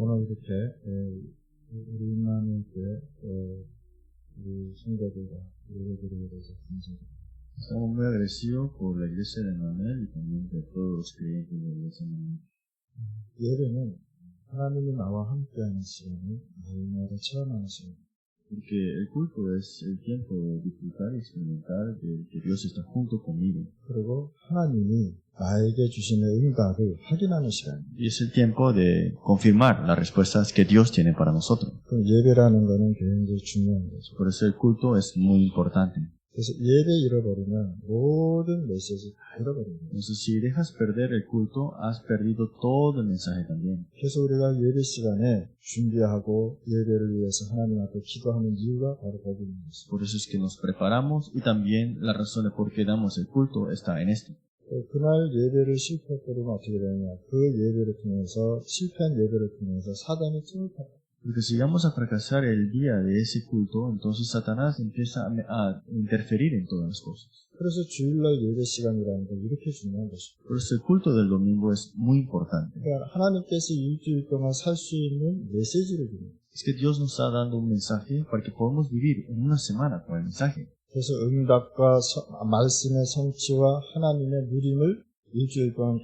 오늘 이렇게 우리 임마누엘교회 우리 성도들과 예배드리게 돼서 감사드립니다. Estamos muy agradecidos por la iglesia de Manuel y también por todos los creyentes de la iglesia de Manuel. 예배는 하나님이 나와 함께하는 시간을 날마다 체험하는 시간. Porque el culto es el tiempo de disfrutar y experimentar de que Dios está junto conmigo. 그리고 하나님이 나에게 주시는 응답을 확인하는 시간. Y es el tiempo de confirmar las respuestas que Dios tiene para nosotros. 그 예배라는 거는 굉장히 중요한 거죠. Por eso el culto es muy importante. 그래서 예배 잃어버리면 모든 메시지 다 잃어버립니다. Entonces, si dejas perder el culto, has perdido todo el mensaje también. 그래서 우리가 예배 시간에 준비하고 예배를 위해서 하나님 앞에 기도하는 이유가 바로 거기 있는 것입니다. Por eso es que nos preparamos y también la razón de por qué damos el culto está en esto. 그날 예배를 실패했더니 어떻게 되느냐. 그 예배를 통해서 실패한 예배를 통해서 사단이 틈을 탑니다. Porque si vamos a fracasar el día de ese culto, entonces Satanás empieza a interferir en todas las cosas. 그래서 주일날 예배 시간이라는 게 이렇게 중요한 것입니다. Por eso el culto del domingo es muy importante. 그러니까 하나님께서 일주일 동안 살 수 있는 메시지를 줍니다. Es que Dios nos está dando un mensaje para que podamos vivir en una semana con el mensaje. 그래서 응답과 말씀의 성취와 하나님의 누림을 일주일 동안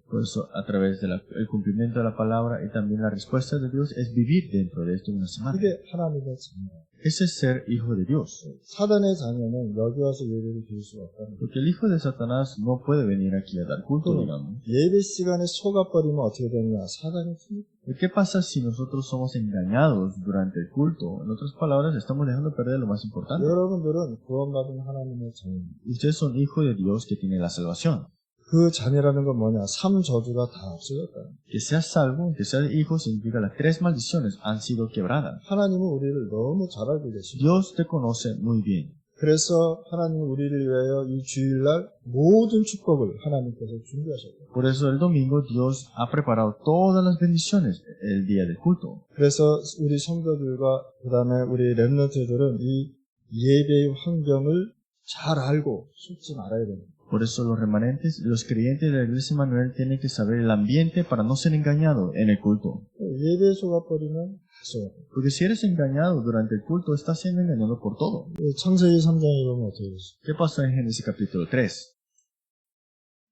Por eso, a través del cumplimiento de la palabra y también la respuesta de Dios, es vivir dentro de esto una semana. 그게 하나님의 자녀. Ese es ser hijo de Dios. 사단의 자녀는 여기 와서 예배를 드릴 수가 없다는 거예요. Porque el hijo de Satanás no puede venir aquí a dar culto, digamos. 예배 시간에 속아버리면 어떻게 되느냐? 사단이 틈을. ¿Qué pasa si nosotros somos engañados durante el culto? En otras palabras, estamos dejando perder lo más importante. 여러분들은 구원받은 하나님의 자녀입니다. Ustedes son hijos de Dios que tiene la salvación. 그 자녀라는 건 뭐냐? 3저주가 다 없어졌다. Que seas salvo, que seas hijo, significa las 3 maldiciones han sido quebradas. 하나님은 우리를 너무 잘 알고 계십니다. Dios te conoce muy bien. 그래서 하나님은 우리를 위하여 이 주일날 모든 축복을 하나님께서 준비하셨다. Por eso el domingo Dios ha preparado todas las bendiciones el día del culto. 그래서 우리 성도들과 그 다음에 우리 렘넌트들은 이 예배의 환경을 잘 알고 속지 말아야 됩니다. Por eso los remanentes, los creyentes de la iglesia Manuel tienen que saber el ambiente para no ser engañados en el culto. 예배에 속아버리면 속아. Porque si eres engañado durante el culto, estás siendo engañado por todo. 창세기 3장에 보면 어떻게 되죠? ¿Qué pasó en Génesis capítulo 3?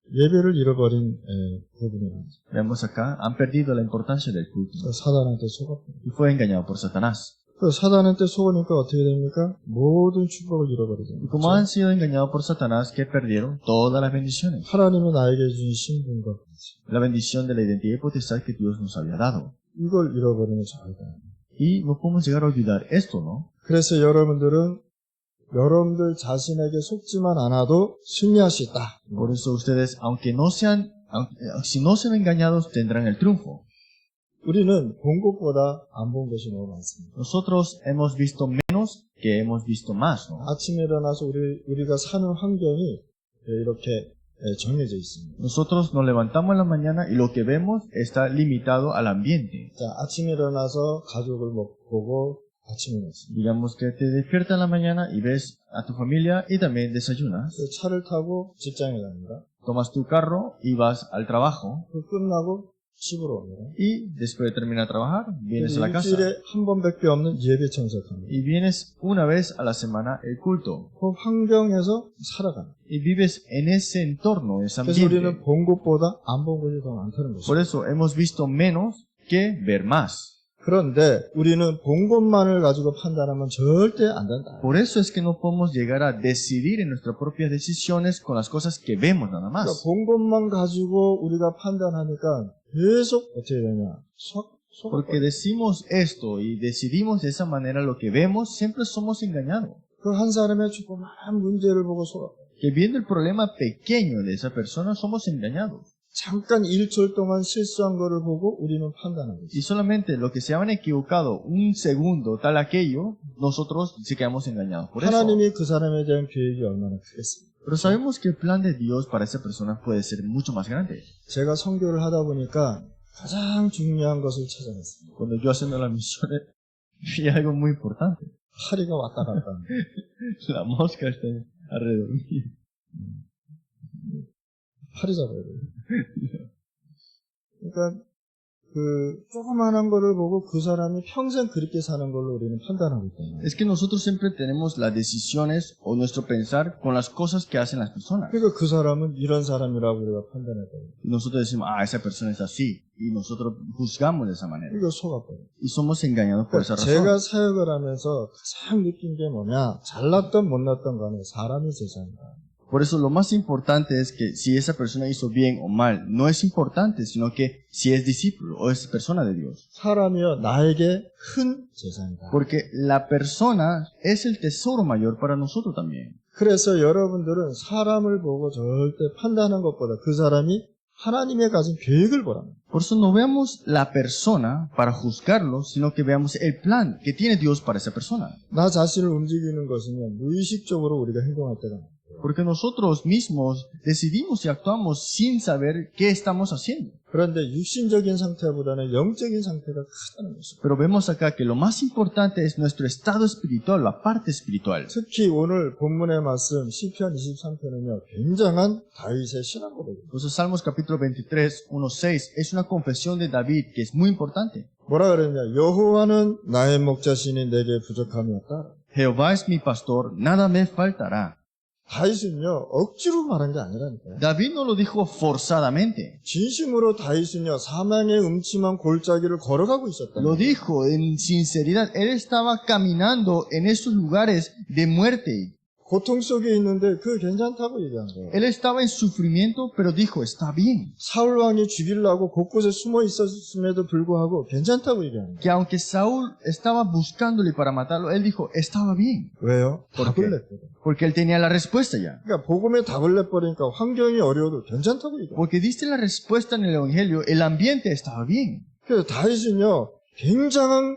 예배를 잃어버린 부분이 나오죠. Vemos acá, han perdido la importancia del culto 사단한테 속았고. y fue engañado por Satanás. 사단한테 속으니까 어떻게 됩니까? 모든 축복을 잃어버리죠. Y como han sido engañados por Satanás, que perdieron todas las bendiciones. 하나님은 나에게 주신 신분과 가치. La bendición de la identidad y potestad que Dios nos había dado. 이걸 잃어버리면 잘다. Y no podemos llegar a olvidar esto, ¿no? 그래서 여러분들은 여러분들 자신에게 속지만 않아도 승리할 수 있다. Por eso ustedes, si no sean engañados, tendrán el triunfo. 우리는 본 것보다 안 본 것이 너무 많습니다. Nosotros hemos visto menos que hemos visto más, ¿no? 아침에 일어나서 우리가 사는 환경이 이렇게 정해져 있습니다. Nosotros nos levantamos en la mañana y lo que vemos está limitado al ambiente. 자, 아침에 일어나서 가족을 보고 아침에 먹습니다. Digamos que te despiertas en la mañana y ves a tu familia y también desayunas. 차를 타고 직장에 갑니다. Tomas tu carro y vas al trabajo. 끝나고 집으로 옵니다. Y después de terminar de trabajar, vienes a la casa. 일주일에 한 번밖에 없는 예배 참석합니다. Y vienes una vez a la semana el culto. 그 환경에서 살아갑니다. Y vives en ese entorno, ese 그래서 ambiente. 우리는 본 것보다 안 본 것이 더 많다는 Por 것입니다. eso hemos visto menos que ver más. 그런데 우리는 본 것만을 가지고 판단하면 절대 안 된다. Por eso es que no podemos llegar a decidir en nuestras propias decisiones con las cosas que vemos nada 그러니까 más. 본 것만 가지고 우리가 판단하니까 계속 어떻게 되냐? Porque decimos esto y decidimos de esa manera lo que vemos, siempre somos engañados. 그 한 사람의 조그만 문제를 보고 속아. Que viendo el problema pequeño de esa persona, somos engañados. 잠깐 1초 동안 실수한 거를 보고 우리는 판단하는 거죠. Y solamente lo que se han equivocado un segundo, tal aquello, nosotros sí quedamos engañados por eso. 하나님이 그 사람에 대한 계획이 얼마나 크겠습니까? Pero sabemos que el plan de Dios para esa persona puede ser mucho más grande. 제가 선교를 하다 보니까 가장 중요한 것을 찾아냈습니다. Cuando yo haciendo las misiones, vi algo muy importante. 파리가 왔다 갔다 합니다. La mosca está alrededor mío. 파리 잡아야 돼요. 그러니까 그 조그만한 거를 보고 그 사람이 평생 그렇게 사는 걸로 우리는 판단하고 있잖아요. Es que nosotros siempre tenemos las decisiones o nuestro pensar con las cosas que hacen las personas. 그러니까 그 사람은 이런 사람이라고 우리가 판단했거든요. Y nosotros decimos, esa persona es así. Y nosotros juzgamos de esa manera. 이거 속았거든요. Y somos engañados por esa razón. 제가 사역을 하면서 가장 느낀 게 뭐냐, 잘났던 못났던 간에 사람이 세상이다. Por eso lo más importante es que si esa persona hizo bien o mal, no es importante, sino que si es discípulo o es persona de Dios. 사람이요, 나에게 큰 재산이다. Porque la persona es el tesoro mayor para nosotros también. 그래서 여러분들은 사람을 보고 절대 판단하는 것보다 그 사람이 하나님의 가진 계획을 보라는 거예요. Por eso no veamos la persona para juzgarlo, sino que veamos el plan que tiene Dios para esa persona. 나 자신을 움직이는 것은요, 무의식적으로 우리가 행동할 때가 많아요. Porque nosotros mismos decidimos y actuamos sin saber qué estamos haciendo. 그런데 육신적인 상태보다는 영적인 상태가 크다는 것입니다. Pero vemos acá que lo más importante es nuestro estado espiritual, la parte espiritual. 특히 오늘 본문의 말씀 시편 23편은요, 굉장한 다윗의 신앙 고백입니다. Por eso Salmos capítulo 23, 1:6 es una confesión de David que es muy importante. 뭐라 그러냐? 여호와는 나의 목자시니 내게 부족함이 없다. Jehová es mi pastor, nada me faltará. 다윗은요, 억지로 말한 게 아니라니까요. David no lo dijo forzadamente. 진심으로 다윗은요, 사망의 음침한 골짜기를 걸어가고 있었다. Lo dijo en sinceridad. Él estaba caminando en esos lugares de muerte. 고통 속에 있는데 그게 괜찮다고 얘기한 거예요. Él estaba en sufrimiento, pero dijo, está bien. 사울 왕이 죽이려고 곳곳에 숨어 있었음에도 불구하고 괜찮다고 얘기하는 거예요. Que aunque Saúl estaba buscándole para matarlo, él dijo, estaba bien. 왜요? ¿Por 답을 qué? 냈거든. Porque él tenía la respuesta ya. 그러니까 복음에 답을 내버리니까 환경이 어려워도 괜찮다고 얘기해요. Porque diste la respuesta en el Evangelio, el ambiente estaba bien. 그래서 다윗은요, 굉장한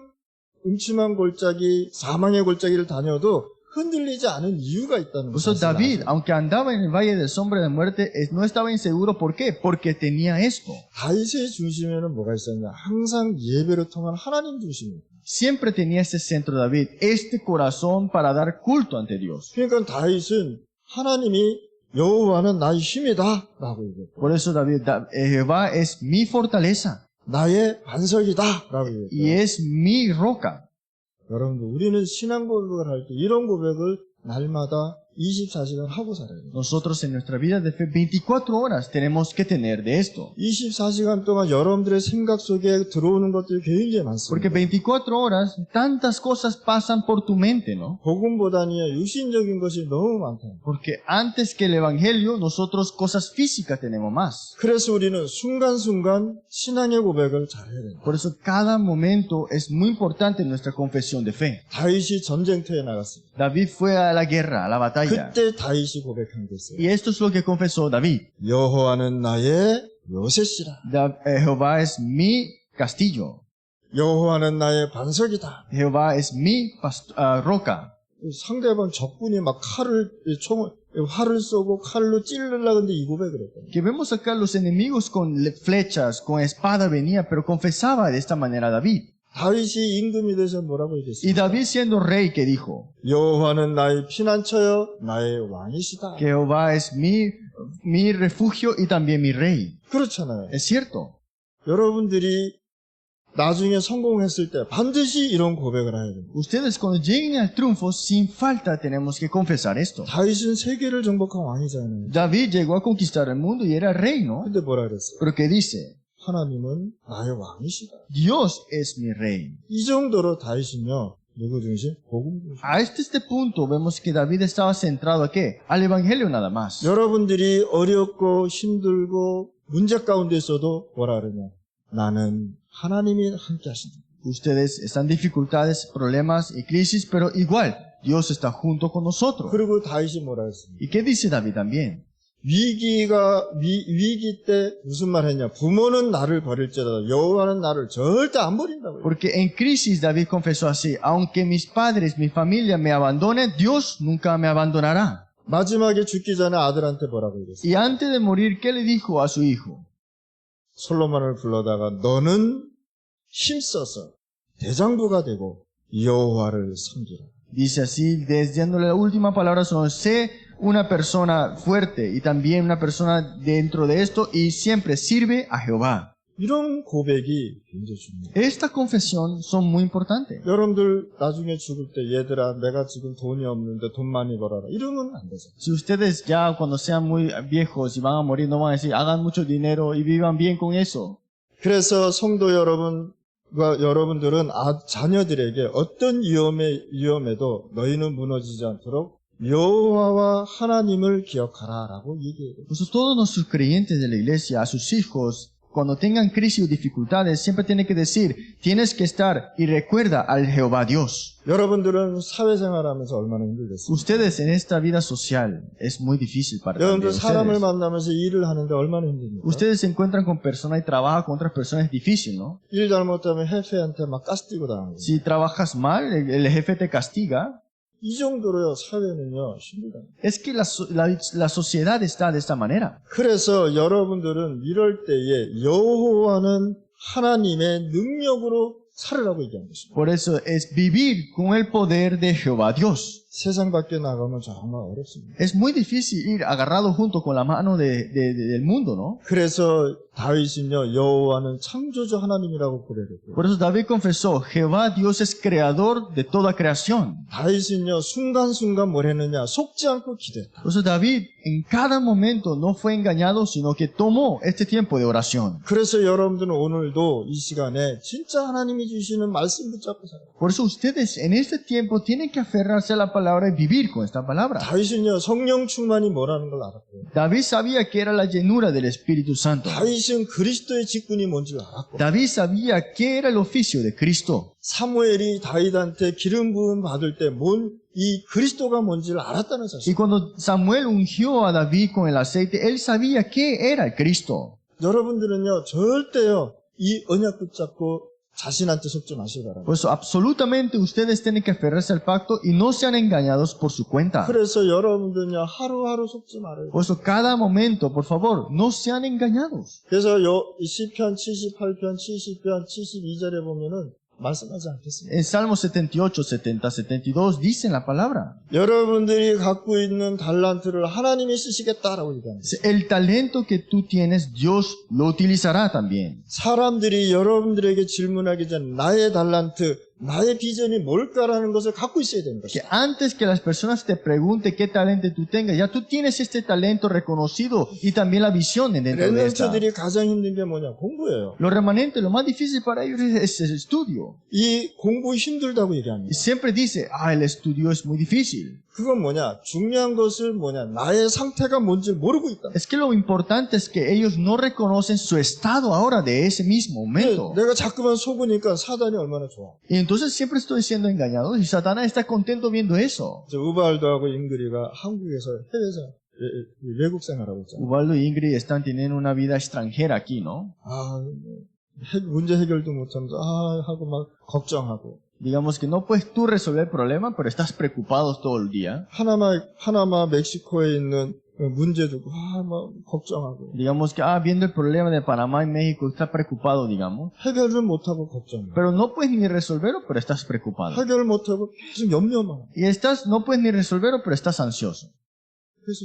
음침한 골짜기, 사망의 골짜기를 다녀도 흔들리지 않은 이유가 있다는 Por eso 것을 David, 알아요. aunque andaba en el valle de sombra de muerte, no estaba inseguro. ¿Por qué? Porque tenía esto. 다윗의 중심에는 뭐가 있었냐? 항상 예배를 통한 하나님 중심입니다. Siempre tenía este centro David, este corazón para dar culto ante Dios. 그러니까 다윗은 하나님이 여호와는 나의 힘이다 라고 얘기해요. Por eso David, Jehová es mi fortaleza 나의 반석이다 라고 y 얘기해요. es mi roca. 여러분들, 우리는 신앙 고백을 할 때 이런 고백을 날마다 24시간 하고 살아야 돼요. Nosotros en nuestra vida de fe 24 horas tenemos que tener de esto. 24시간 동안 여러분들의 생각 속에 들어오는 것들이 굉장히 Porque 많습니다. 24 horas, tantas cosas pasan por tu mente, ¿no? 복음보다는 육신적인 것이 너무 많다. Porque antes que el Evangelio, nosotros cosas físicas tenemos más. 그래서 우리는 순간순간 신앙의 고백을 잘해야 돼요. Por eso cada momento es muy importante en nuestra confesión de fe. 다윗이 전쟁터에 나갔습니다. David fue a la guerra, a la batalla. 그때 다윗이 고백한 게 있어요. Y esto es lo que confesó David. 여호와는 나의 요새시라. Jehová es mi castillo. 여호와는 나의 반석이다. Jehová es mi roca. 상대방 적군이 막 활을 쏘고 칼로 찌르려고 하는데 이 고백을 했거든요. Que vemos acá los enemigos con flechas, con espada venía, pero confesaba de esta manera David. 다윗이 임금이 돼서 뭐라고 Y 얘기했어요? David siendo rey que dijo, 여호와는 나의 피난처여 나의 왕이시다. que Jehová es mi refugio y también mi rey. 그렇잖아요. Es cierto. 여러분들이 나중에 성공했을 때 반드시 이런 고백을 해야 됩니다. Ustedes cuando lleguen al triunfo, sin falta tenemos que confesar esto. 다윗은 세계를 정복한 왕이잖아요. David llegó a conquistar el mundo y era rey, ¿no? 근데 뭐라 그랬어요? Pero ¿qué dice? 하나님은 나의 왕이시다. Dios es mi rey. 이 정도로 다윗은요, 누구 중심? 복음 중심. A este punto vemos que David estaba centrado ¿a qué? Al evangelio nada más. 여러분들이 어렵고 힘들고 문제 가운데 있어도 뭐라 그러냐? 나는 하나님이 함께 하신다. Ustedes están en dificultades, problemas y crisis, pero igual Dios está junto con nosotros. 그리고 다윗이 뭐라 했습니까? ¿Y qué dice David también? 위기 때 무슨 말 했냐? 부모는 나를 버릴지라도 여호와는 나를 절대 안 버린다고요. Porque en crisis David confesó así, aunque mis padres, mi familia me abandonen, Dios nunca me abandonará. 마지막에 죽기 전에 아들한테 뭐라고 얘기했어요? Y antes de morir, ¿qué le dijo a su hijo? 솔로몬을 불러다가 너는 힘써서 대장부가 되고 여호와를 섬기라. Dice así, diciéndole la última palabra, sé una persona fuerte y también una persona dentro de esto y siempre sirve a Jehová. 이런 고백이 굉장히 중요해요. Esta confesión son muy importantes. 여러분들 나중에 죽을 때 얘들아 내가 지금 돈이 없는데 돈 많이 벌어라 이러면 안 되죠. Si ustedes ya cuando sean muy viejos y van a morir no van a decir hagan mucho dinero y vivan bien con eso. 그래서 성도 여러분들은 자녀들에게 어떤 위험에도 너희는 무너지지 않도록 여호와와 하나님을 기억하라라고 얘기해요. Por eso todos nuestros creyentes de la iglesia, a sus hijos, cuando tengan crisis o dificultades, siempre tienen que decir, tienes que estar y recuerda al Jehová Dios. 여러분들은 사회생활하면서 얼마나 힘들겠어요. Ustedes en esta vida social es muy difícil para 여러분들 ustedes. 사람을 만나면서 일을 하는데 얼마나 힘듭니까? Ustedes se encuentran con personas y trabajan con otras personas, es difícil, ¿no? 일 잘못하면 jefe 막 가스 띄고 당하는 거예요. Si trabajas mal, el jefe te castiga. 이 정도로요 사회는요 힘들다. Es que la sociedad está de esta manera. 그래서 여러분들은 이럴 때에 여호와는 하나님의 능력으로 살으라고 얘기한 것입니다. Por eso es vivir con el poder de Jehová Dios. 세상 밖에 나가면 정말 어렵습니다. Es muy difícil ir agarrado junto con la mano del mundo, ¿no? 그래서 다윗은요 여호와는 창조주 하나님이라고 고백했고요. Por eso David confesó, Jehová Dios es creador de toda creación. 다윗은요 순간순간 뭘 했느냐 속지 않고 기도했다. Por eso David en cada momento no fue engañado, sino que tomó este tiempo de oración. 그래서 여러분들은 오늘도 이 시간에 진짜 하나님이 주시는 말씀 붙잡고 살아요. Por eso ustedes en este tiempo tienen que aferrarse a la palabra y vivir con esta palabra. 다윗은요 성령 충만이 뭐라는 걸 알았고요. David sabía que era la llenura del Espíritu Santo. 다윗은 그리스도의 직분이 뭔지 알았고 David sabía que era el oficio de Cristo. 사무엘이 다윗한테 기름 부음 받을 때 이 그리스도가 뭔지를 알았다는 Y 사실. cuando Samuel ungió a David con el aceite, él sabía que era el Cristo. 여러분들은요 절대요 이 언약 붙잡고 자신한테 속지 마시기 바랍니다. Por eso absolutamente ustedes tienen que aferrarse al pacto y no sean engañados por su cuenta. 그래서 여러분들은요 하루하루 속지 말아요. Por eso cada momento, por favor, no sean engañados. 그래서 시편 78편, 70편, 72절에 보면은 말씀하지 않겠습니다. En Salmos 78, 70, 72 dicen la palabra. 여러분들이 갖고 있는 달란트를 하나님이 쓰시겠다라고 얘기합니다. El talento que tú tienes, Dios lo utilizará también. 사람들이 여러분들에게 질문하기 전 나의 달란트, 나의 비전이 뭘까라는 것을 갖고 있어야 되는 Que 것입니다. antes que las personas te pregunten qué talento tú tengas, ya tú tienes este talento reconocido y también la visión dentro de esta. 렘넌트들이 가장 힘든 게 뭐냐? 공부예요. Los remanentes, lo más difícil para ellos es el estudio. 이 공부 힘들다고 Y 얘기합니다. siempre dice, el estudio es muy difícil. 그건 뭐냐? 중요한 것을 뭐냐? 나의 상태가 뭔지 모르고 있다. Es que lo importante es que ellos no reconocen su estado ahora de ese mismo momento. 내가 자꾸만 속으니까 사단이 얼마나 좋아. Y entonces siempre estoy siendo engañado y Satanás está contento viendo eso. 우발도하고 잉그리가 한국에서 해외에서 외국 생활하고 있잖아. Ubaldo y Ingrid están teniendo una vida extranjera aquí, ¿no? 문제 해결도 못하면서 하고 막 걱정하고. Digamos que no puedes tú resolver el problema, pero estás preocupado todo el día. 파나마 멕시코에 있는 문제 두고 막 걱정하고. Digamos que, viendo el problema de Panamá y México, estás preocupado, digamos. 해결을 못하고 걱정해. Pero no puedes ni resolverlo, pero estás preocupado. 해결을 못하고 계속 염려만. Y no puedes ni resolverlo, pero estás ansioso. 그래서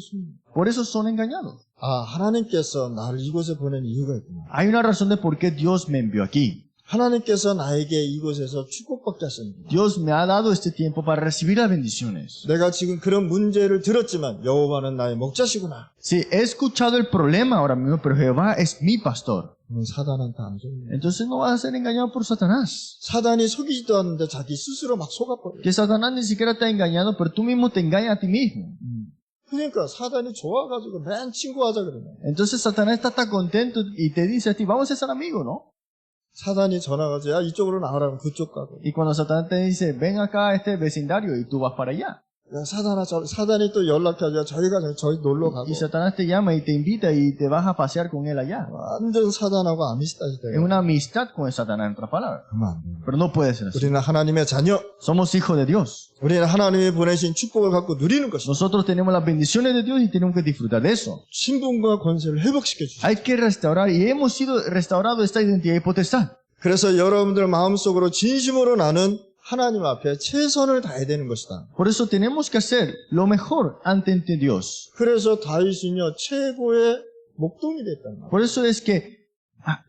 Por eso son engañados. 하나님께서 나를 이곳에 보낸 이유가 있구나. Hay una razón de por qué Dios me envió aquí. 하나님께서 나에게 이곳에서 축복받게 하셨습니다. Dios me ha dado este tiempo para recibir las bendiciones. 내가 지금 그런 문제를 들었지만 여호와는 나의 목자시구나. Sí, he escuchado el problema ahora mismo, pero Jehová es mi pastor. 사단한테 안 속네. Entonces no vas a ser engañado por Satanás. 사단이 속이지도 않는데 자기 스스로 막 속아버려. Que Satanás ni siquiera te ha engañado, pero tú mismo te engañas a ti mismo. 그러니까 사단이 좋아가지고 맨 친구하자 그러네. Entonces Satanás está tan contento y te dice a ti, vamos a ser amigos, ¿no? 사단이 전화가서 야 이쪽으로 나오라면 그쪽 가고. Y cuando Satanás te dice, ven acá a este vecindario y tú vas para allá. 야 사단이 또 연락하자 저희 놀러 가고. Y Satanás te llama y te invita y te vas a pasear con él allá. 완전 사단하고 아미스타시 Es 돼요. una amistad con el Satanás, en otras palabras. 그러면 안 돼요. Pero no puede ser así. 우리는 하나님의 자녀. Somos hijos de Dios. 우리는 하나님이 보내신 축복을 갖고 누리는 것입니다. Nosotros tenemos las bendiciones de Dios y tenemos que disfrutar de eso. 신분과 권세를 회복시켜 주시죠. Hay que restaurar y hemos sido restaurados esta identidad y potestad. 그래서 여러분들 마음속으로 진심으로 나는 하나님 앞에 최선을 다해야 되는 것이다. Por eso tenemos que hacer lo mejor ante Dios. 그래서 다윗은요 최고의 목동이 됐단 말이에요. Por eso es que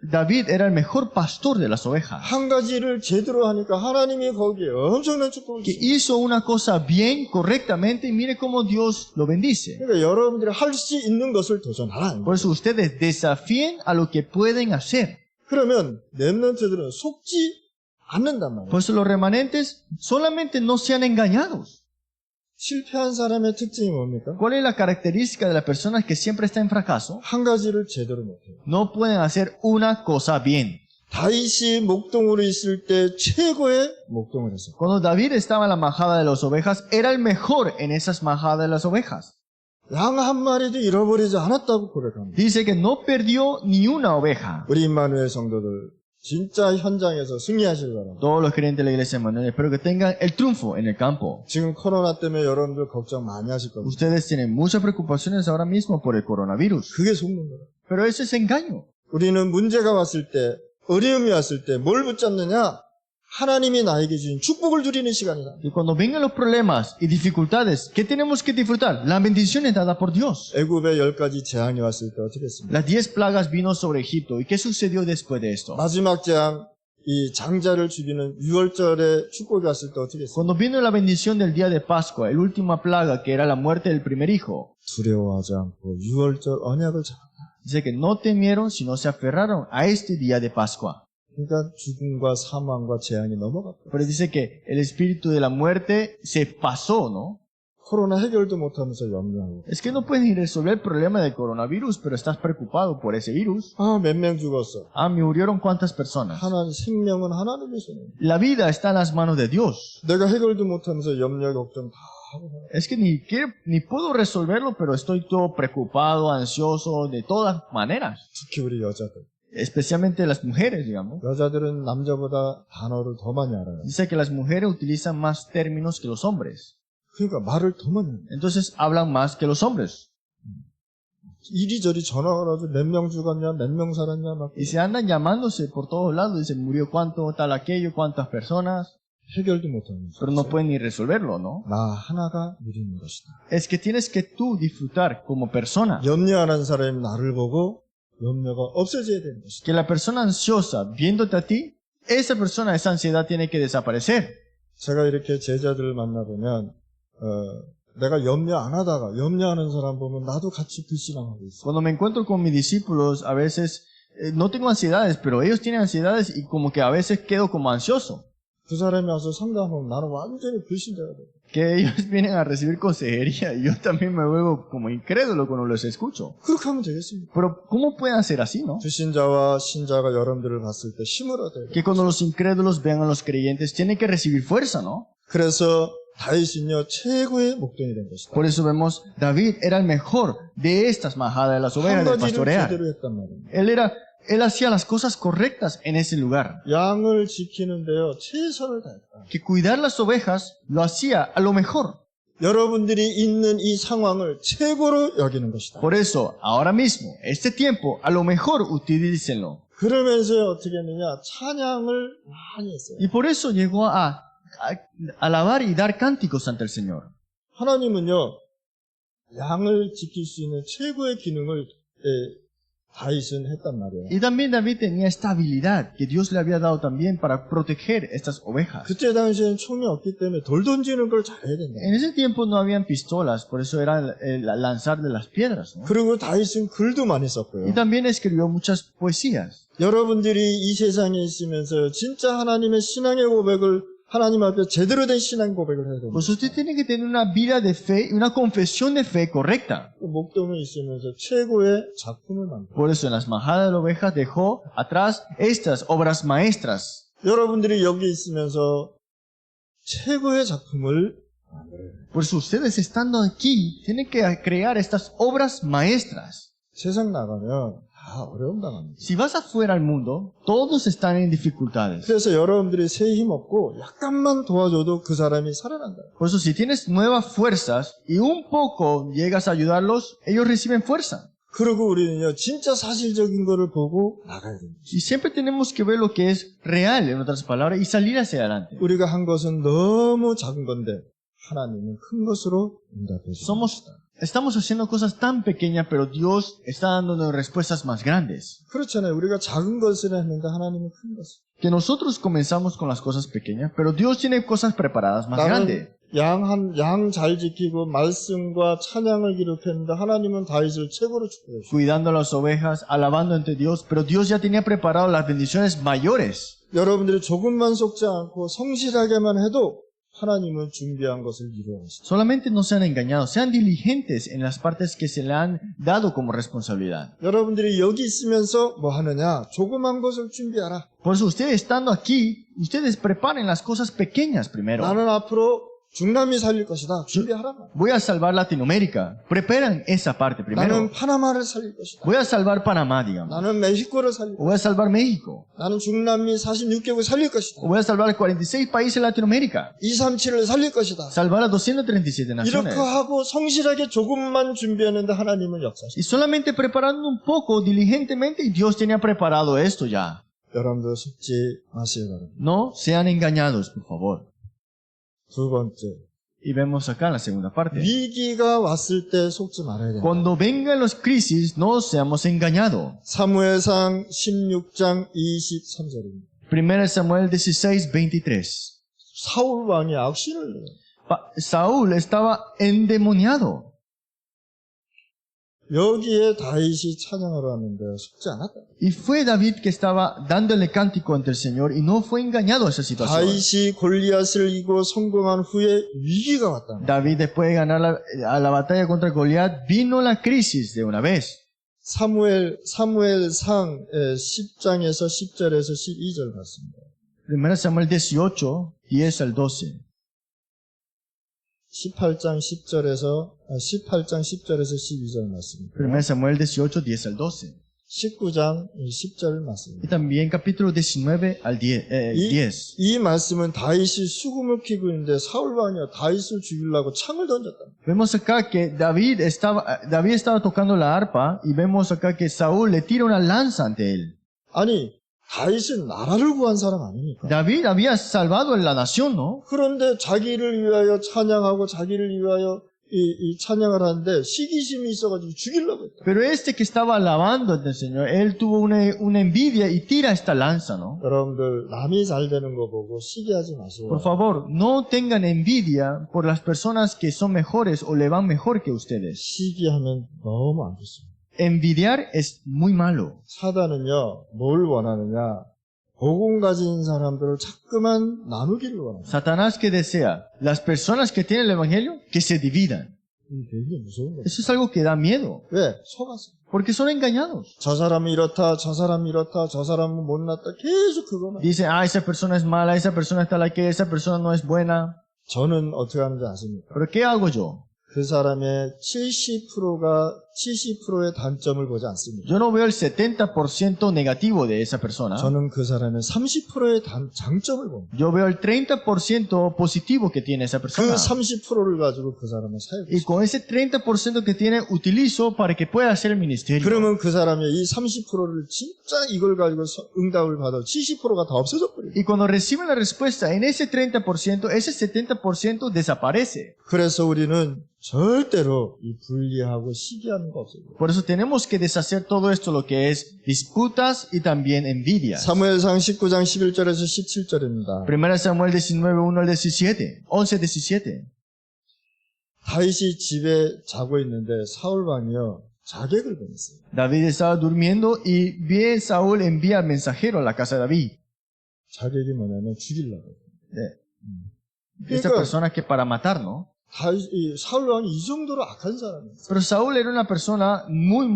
David era el mejor pastor de las ovejas, 한 가지를 제대로 하니까 하나님이 거기에 엄청난 축복을 que 주십니다. hizo una cosa bien, correctamente, y mire cómo Dios lo bendice. 그러니까 여러분들이 할 수 있는 것을 도전하라. Por eso ustedes desafíen a lo que pueden hacer. 그러면 렘넌트들은 속지 않는단 말이에요. Por eso los remanentes solamente no sean engañados. 실패한 사람의 특징이 뭡니까? ¿Cuál es la característica de las personas que siempre están en fracaso? 한 가지를 제대로 못해요. No pueden hacer una cosa bien. 다윗이 목동으로 있을 때 최고의 목동을 했어요. Cuando David estaba en la majada de las ovejas, era el mejor en esas majadas de las ovejas. 양 한 마리도 잃어버리지 않았다고 고백합니다. Dice que no perdió ni una oveja. 우리 임마누엘 성도들 진짜 현장에서 승리하시길 바랍니다. Todos los creyentes de la iglesia de Manuel, espero que tengan el triunfo en el campo. 지금 코로나 때문에 여러분들 걱정 많이 하실 겁니다. Ustedes tienen muchas preocupaciones ahora mismo por el coronavirus. 그게 속는 거예요. Pero eso es engaño. 우리는 문제가 왔을 때, 어려움이 왔을 때 뭘 붙잡느냐? 하나님이 나에게 주신 축복을 누리는 시간이다. Y cuando vengan los problemas y dificultades, ¿qué tenemos que disfrutar? Las bendiciones dadas por Dios. 애굽에 10가지 재앙이 왔을 때 어떻게 했습니까? Las 10 plagas vino sobre Egipto. ¿Y qué sucedió después de esto? 마지막 재앙, 이 장자를 죽이는 6월절에 축복이 왔을 때 어떻게 했습니까? Cuando vino la bendición del día de Pascua, la última plaga que era la muerte del primer hijo, 두려워하지 않고 6월절 언약을 잡았다. dice que no temieron, sino se aferraron a este día de Pascua. 그러니까 죽음과 사망과 재앙이 넘어갔다. Pero dice que el espíritu de la muerte se pasó, ¿no? 코로나 해결도 못하면서 염려하고. Es que no puedes ni resolver el problema del coronavirus, pero estás preocupado por ese virus. 아, 몇 명 죽었어. Ah, me murieron cuántas personas. 하나님 생명은 하나님의 손에. La vida está en las manos de Dios. 내가 해결도 못하면서 염려 걱정 다 하고. Es que ni puedo resolverlo, pero estoy todo preocupado, ansioso, de todas maneras. 특히 우리 여자들. Especialmente las mujeres, digamos. 여자들은 남자보다 단어를 더 많이 알아요. Dice que las mujeres utilizan más términos que los hombres. 그러니까 말을 더 많이 해요. Entonces hablan más que los hombres. 이리저리 전화가 와서 몇 명 죽었냐, 몇 명 살았냐, 막. Y se andan llamándose por todos lados. Dicen, murió cuánto, tal aquello, cuántas personas. 해결도 못하면서. Pero no pueden ni resolverlo, ¿no? 나 하나가 누리는 것이다. Es que tienes que tú disfrutar como persona. 염려하는 사람이 나를 보고 염려가 없어져야 되는 것이다. Que la persona ansiosa, viéndote a ti, esa persona, esa ansiedad tiene que desaparecer. 제가 이렇게 제자들을 만나보면 내가 염려 안 하다가 염려하는 사람 보면 나도 같이 불신앙하고 있어. Cuando me encuentro con mis discípulos, a veces no tengo ansiedades, pero ellos tienen ansiedades y como que a veces quedo como ansioso. 그 사람이 와서 상담하면 나는 완전히 불신자가 돼. Que ellos vienen a recibir consejería y yo también me vuelvo como incrédulo cuando los escucho. 그렇게 하면 되겠습니까? Pero ¿cómo pueden hacer así, no? 불신자와 신자가 여러분들을 봤을 때 힘을 얻어야 돼. Que cuando los incrédulos vean a los creyentes, tienen que recibir fuerza, ¿no? 그래서 다윗은요 최고의 목동이 된 것이다. Por eso vemos, David era el mejor de estas majadas de las 한 ovejas de 가지를 pastorear. 제대로 했단 말이에요. Él hacía las cosas correctas en ese lugar. 양을 지키는데요 최선을 다했다. Que cuidar las ovejas lo hacía a lo mejor. 여러분들이 있는 이 상황을 최고로 여기는 것이다. Por eso, ahora mismo, este tiempo, a lo mejor utilícenlo. 그러면서 어떻게 했느냐 찬양을 많이 했어요. Y por eso llegó a alabar y dar cánticos ante el Señor. 하나님은요 양을 지킬 수 있는 최고의 기능을 다윗은 했단 말이에요. Y también David tenía esta habilidad que Dios le había dado también para proteger estas ovejas. 그때 당시에는 총이 없기 때문에 돌 던지는 걸 잘해야 된다. En ese tiempo no habían pistolas, por eso era el lanzar de las piedras, ¿no? 그리고 다윗은 글도 많이 Y 썼고요. también escribió muchas poesías. 여러분들이 이 세상에 있으면서 진짜 하나님의 신앙의 고백을 하나님 앞에 제대로 된 신앙 고백을 해야 됩니다. Pues usted tiene que tener una vida de fe y una confesión de fe correcta. 목동에 있으면서 최고의 작품을 만들어요. Por eso en las majadas de ovejas dejó atrás estas obras maestras. 여러분들이 여기 있으면서 최고의 작품을 만들어요. Por eso ustedes estando aquí tienen que crear estas obras maestras. 세상 나가면 다 어려움 당합니다. Si vas afuera al mundo, todos están en dificultades. 그래서 여러분들이 새 힘 얻고 약간만 도와줘도 그 사람이 살아난다. Por eso si tienes nuevas fuerzas y un poco llegas a ayudarlos, ellos reciben fuerza. 그리고 우리는요 진짜 사실적인 거를 보고 나가야 됩니다. Y siempre tenemos que ver lo que es real, en otras palabras, y salir hacia adelante. 우리가 한 것은 너무 작은 건데 하나님은 큰 것으로 응답해 주십니다. estamos haciendo cosas tan pequeñas, pero Dios está dándonos respuestas más grandes. 그렇잖아요. 우리가 작은 것을 했는데 하나님은 큰 것을. Que nosotros comenzamos con las cosas pequeñas, pero Dios tiene cosas preparadas más grandes. 나는 양 잘 지키고 말씀과 찬양을 기록했는데 하나님은 다윗을 최고로 축복했어요. Cuidando las ovejas, alabando ante Dios, pero Dios ya tenía preparado las bendiciones mayores. 여러분들이 조금만 속지 않고 성실하게만 해도 하나님은 준비한 것을 이루어가시죠. Solamente no sean engañados, sean diligentes en las partes que se le han dado como responsabilidad. 여러분들이 여기 있으면서 뭐 하느냐? 조그만 것을 준비하라. Por eso ustedes estando aquí, ustedes preparen las cosas pequeñas primero. 나는 앞으로 중남미 살릴 것이다. 준비하라. Voy a salvar Latinoamérica. Preparan esa parte primero. 나는 파나마를 살릴 것이다. Voy a salvar Panamá, digamos. 나는 멕시코를 살릴 것이다. Voy a salvar México. 나는 중남미 46개국 살릴 것이다. Voy a salvar 46 países de Latinoamérica. 237을 살릴 것이다. Salvar a 237 naciones. 이렇게 하고 성실하게 조금만 준비했는데 하나님은 역사하시죠. Y solamente preparando un poco diligentemente, y Dios tenía preparado esto ya. 여러분들 속지 마시기 바랍니다. No sean engañados, por favor. 두 번째, Y vemos acá en la segunda parte. 위기가 왔을 때 속지 말아야 됩니다. Cuando vengan las crisis, no seamos engañados. 사무엘상 16장 23절입니다. 1 Samuel 16:23. 사울 왕이 악신을 내요. Saúl estaba endemoniado. 여기에 다윗이 찬양을 하는데 속지 않았다. Y fue David que estaba dándole cántico ante el Señor y no fue engañado a esa situación. 다윗이 골리앗을 이기고 성공한 후에 위기가 왔다. David, después de ganar a la batalla contra Goliat, vino la crisis de una vez. 사무엘상 10장에서 10절에서 12절 같습니다. 1 Samuel 18, 10 al 12. 18장 10절에서 12절 말씀입니다. 1 Samuel 18, 10 al 12. 19장 10절 말씀입니다. Y también capítulo 19 al 10. 이 말씀은 다윗이 수금을 키고 있는데 사울 왕이 다윗을 죽이려고 창을 던졌다. Vemos acá que David estaba tocando la arpa y vemos acá que Saúl le tira una lanza ante él. 아니, 다윗은 나라를 구한 사람 아닙니까? David había salvado a la nación, ¿no? 그런데 자기를 위하여 찬양하고 자기를 위하여 이 찬양을 하는데 시기심이 있어가지고 죽이려고 했다. Pero este que estaba alabando al Señor, él tuvo una envidia y tira esta lanza, ¿no? 여러분들 남이 잘 되는 거 보고 시기하지 마세요. Por favor, no tengan envidia por las personas que son mejores o le van mejor que ustedes. 시기하면 너무 안 좋습니다. Envidiar es muy malo. 사단은요, 뭘 원하느냐? 복음 가진 사람들을 자꾸만 나누기를 원합니다. Satanás que desea, las personas que tienen el evangelio, que se dividan. 되게 무서운 거예요. Eso es algo que da miedo, 왜? 속았어. porque son engañados. 저 사람이 이렇다, 저 사람이 이렇다, 저 사람은 못났다. 계속 그거만. Dicen, esa persona es mala, esa persona está la que, esa persona no es buena. 저는 어떻게 하는지 아십니까? Pero ¿qué hago yo? 그 사람의 70%의 단점을 보지 않습니다. Yo no veo el 70% negativo de esa persona. 저는 그 사람의 30%의 장점을 봅니다. Yo veo el 30% positivo que tiene esa 그 persona. 30%를 가지고 그 사람을 사용해요. Y con ese 30% que tiene, utilizo para que pueda hacer el ministerio. 그러면 그 사람의 이 30%를 진짜 이걸 가지고 응답을 받아 70%가 다 없어져 버려요. Y cuando reciben la respuesta en ese 30%, ese 70% desaparece. 그래서 우리는 절대로 이 분리하고 시기하는 거 없어요. Por eso tenemos que deshacer todo esto, lo que es disputas y también envidias. 사무엘상 19장 11절에서 17절입니다. 1 Samuel 19, 1 al 17, 11, 17. 다윗이 집에 자고 있는데 사울 왕이요 자객을 보냈어요. David estaba durmiendo y bien Saúl envía mensajero a la casa de David. 자객이 뭐냐면 죽이려고. Esta persona que para matar, ¿no? 사울 왕이 이 정도로 악한 사람이에요. Pero Saúl era una persona muy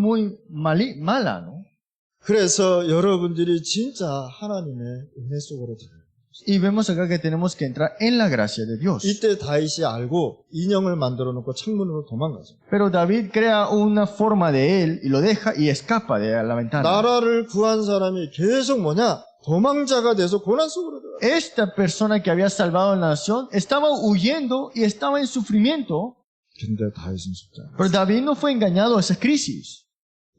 mala, ¿no? 그래서 여러분들이 진짜 하나님의 은혜 속으로 들어요. Y vemos acá que tenemos que entrar en la gracia de Dios. 이때 다윗이 알고 인형을 만들어 놓고 창문으로 도망가죠. Pero David crea una forma de él y lo deja y escapa de la ventana. 나라를 구한 사람이 계속 뭐냐? 도망자가 돼서 고난 속으로 들어요. Esta persona que había salvado a la nación estaba huyendo y estaba en sufrimiento. 근데 다윗은 속지 않아요. Pero David no fue engañado a esa crisis.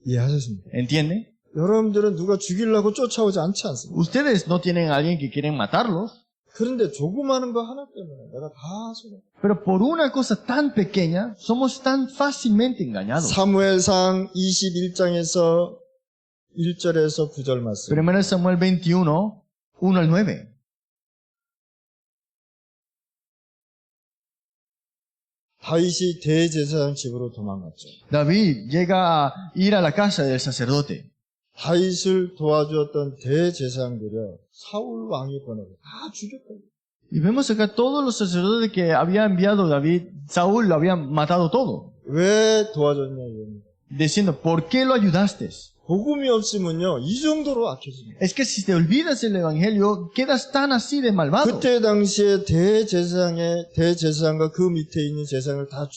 이해하셨습니까? ¿Entiende? 여러분들은 누가 죽이려고 쫓아오지 않지 않습니까? Ustedes no tienen a alguien que quieren matarlos. 그런데 조그마한 거 하나 때문에 내가 다 속아. Pero por una cosa tan pequeña, somos tan fácilmente engañados. 사무엘상 21장에서 1절에서 9절 말씀. 1 Samuel 21, 1 al 9. 다윗이 대제사장 집으로 도망갔죠. David llega a ir a la casa del sacerdote. 다윗을 도와주었던 대제사장들이요, 사울 왕이 보내고 다 죽였다고. Y vemos acá todos los sacerdotes que había enviado David, Saúl lo habían matado todo. 왜 도와줬냐 이겁니다. Diciendo, ¿por qué lo ayudaste? 복음이 없으면요, 이 정도로 악해집니다. Es que si te olvidas el evangelio, quedas tan así de malvado. 그때 당시에 대제사장과 그 밑에 있는 제사장을 다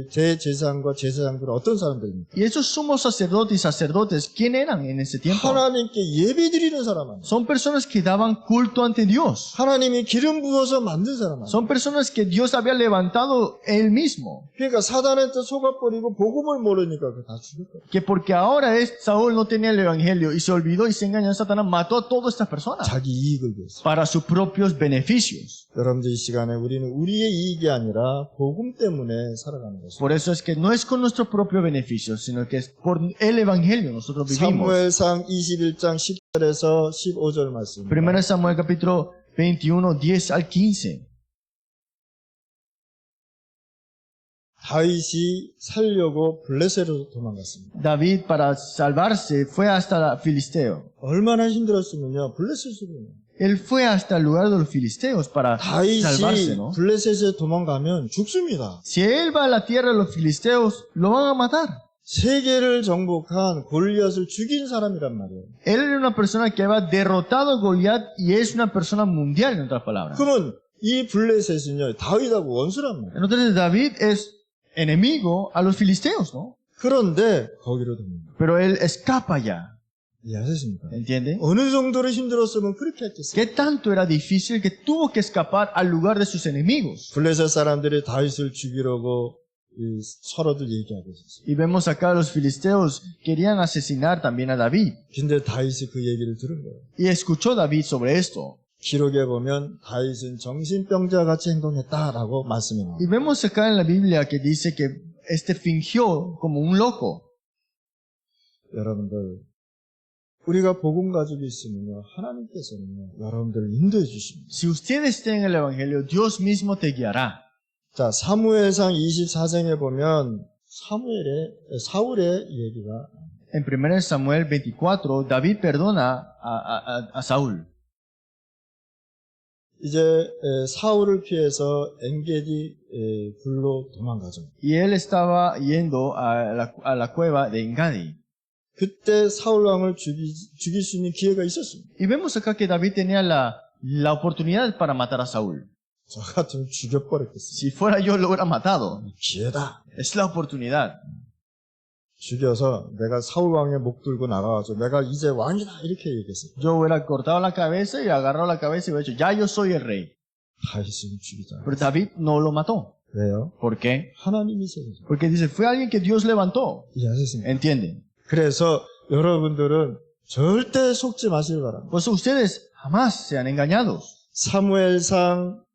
대제사장과 제사장들은 어떤 사람들입니까? Y esos sumos sacerdotes y sacerdotes, ¿quién eran en ese tiempo? 하나님께 예배 드리는 사람 아니에요. Son personas que daban culto ante Dios. 하나님이 기름 부어서 만든 사람 아니에요. Son personas que Dios había levantado él mismo. 그러니까 사단한테 속아버리고 복음을 모르니까 그거 다 죽였거든요. Que porque ahora Saúl no tenía el evangelio y se olvidó y se engañó a Satanás, mató a todas estas personas 자기 이익을 위해서. para sus propios beneficios. 여러분들 이 시간에 우리는 우리의 이익이 아니라 복음 때문에 살아가는 것입니다. Por eso es que no es con nuestro propio beneficio, sino que es por el evangelio nosotros vivimos. 사무엘상 21장 10절에서 15절 말씀. 1 Samuel capítulo 21, 10 al 15. 다윗이 살려고 블레셋으로 도망갔습니다. David para salvarse fue hasta Filisteo. 얼마나 힘들었으면요, 블레셋으로. Él fue hasta el lugar de los filisteos para salvarse, 다윗이 ¿no? 블레셋에 도망가면 죽습니다. Si él va a la tierra de los filisteos, lo van a matar. 세계를 정복한 골리앗을 죽인 사람이란 말이에요. Él era una persona que había derrotado a Goliat y es una persona mundial, en otras palabras. 그러면 이 블레셋은요, 다윗하고 원수란 말이에요. Entonces David es enemigo a los filisteos, ¿no? 그런데 거기로 도망가. Pero él escapa ya, 이해하셨습니까? ¿entiende? 어느 정도로 힘들었으면 그렇게 했겠어요. ¿Qué tanto era difícil que tuvo que escapar al lugar de sus enemigos? 블레셋 사람들이 다윗을 죽이려고 서로들 얘기하고 있었어요. Y vemos acá los filisteos querían asesinar también a David. 근데 다윗이 그 얘기를 들은 거예요. Y escuchó David sobre esto. 기록에 보면 다윗은 정신병자 같이 행동했다라고 말씀이 나와요. Y vemos acá en la Biblia que dice que fingió como un loco. 여러분들, 우리가 복음 가지고 있으면요, 하나님께서는요, 여러분들을 인도해 주십니다. Si ustedes tienen el evangelio, Dios mismo te guiará. 자, 사무엘상 24장에 보면 사울의 얘기가 En 1 Samuel 24, David perdona a Saúl. 이제 사울을 피해서 엔게디 굴로 도망가죠. Y él estaba yendo a la cueva de Engadi. 그때 사울 왕을 죽일 수 있는 기회가 있었습니다. Y vemos acá que David tenía la oportunidad para matar a Saúl. 저 같으면 죽여버렸겠어요. Si fuera yo, lo hubiera matado. 기회다. Es la oportunidad. 죽여서 내가 사울 왕의 목 들고 나가가지고 내가 이제 왕이다 이렇게 얘기했어요. Yo hubiera cortado la cabeza y agarrado la cabeza y hubiera dicho, ya yo soy el rey. 다윗은 죽이자. Pero David no lo mató. 왜요? ¿Por qué? 하나님이 세우죠. Porque dice, fue alguien que Dios levantó. 이해하셨습니까? ¿Entienden? 그래서 여러분들은 절대 속지 마시기 바랍니다. Pues ustedes jamás sean engañados. 사무엘상